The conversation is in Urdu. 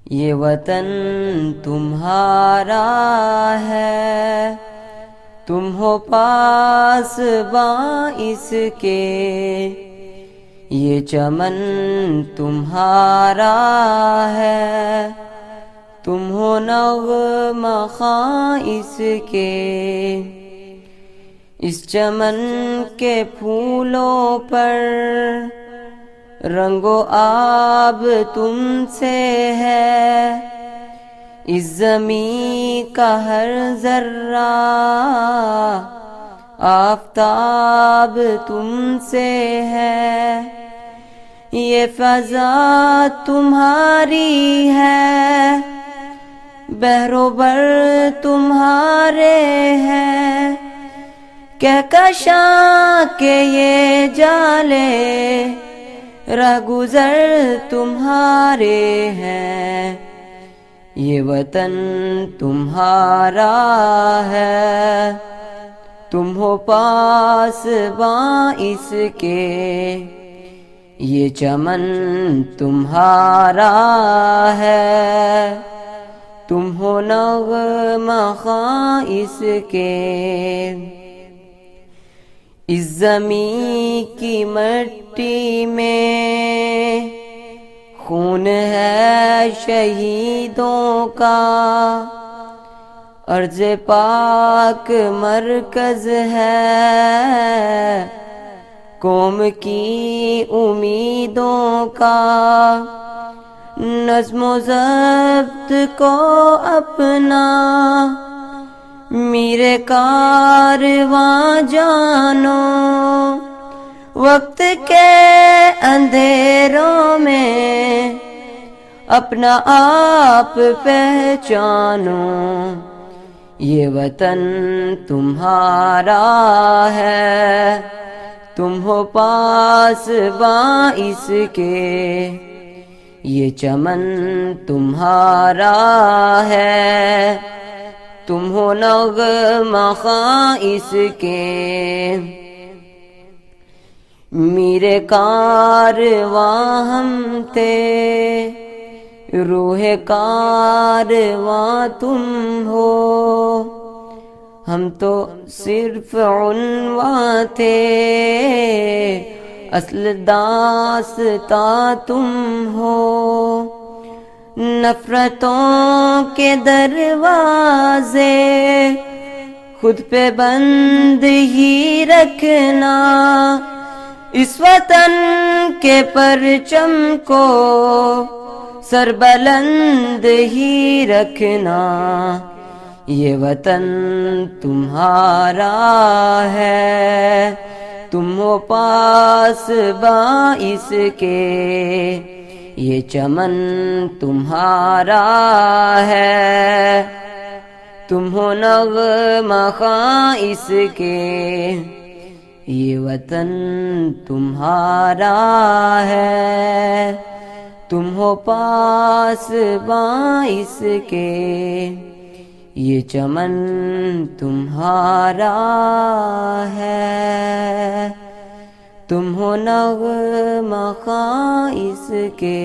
یہ وطن تمہارا ہے، تم ہو پاسباں اس کے، یہ چمن تمہارا ہے، تم ہو نغمہ خواں اس کے، اس چمن کے پھولوں پر رنگ و آب تم سے ہے، اس زمین کا ہر ذرہ آفتاب تم سے ہے، یہ فضا تمہاری ہے، بحر و بر تمہارے ہیں، کہکشاں کے یہ جالے راہ گزر تمہارے ہیں، یہ وطن تمہارا ہے، تم ہو پاسباں اس کے، یہ چمن تمہارا ہے، تم ہو نغمہ خواں اس کے، اس زمین کی مٹی میں خون ہے شہیدوں کا، ارض پاک مرکز ہے قوم کی امیدوں کا، نظم و ضبط کو اپنا میرے کارواں جانو، وقت کے اندھیروں میں اپنا آپ پہچانو، یہ وطن تمہارا ہے، تم ہو پاسباں اس کے، یہ چمن تمہارا ہے، تم ہو نغمہ خواں اس کے، میرے کارواں ہم تھے، روح کارواں تم ہو، ہم تو صرف عنواں تھے، اصل داستاں تم ہو، نفرتوں کے دروازے خود پہ بند ہی رکھنا، اس وطن کے پرچم کو سر بلند ہی رکھنا، یہ وطن تمہارا ہے، تم ہو پاسباں اس کے، یہ چمن تمہارا ہے، تم ہو نغمہ خواں اس کے، یہ وطن تمہارا ہے، تم ہو پاسباں اس کے، یہ چمن تمہارا ہے، تم ہو نغمہ خواں اس کے۔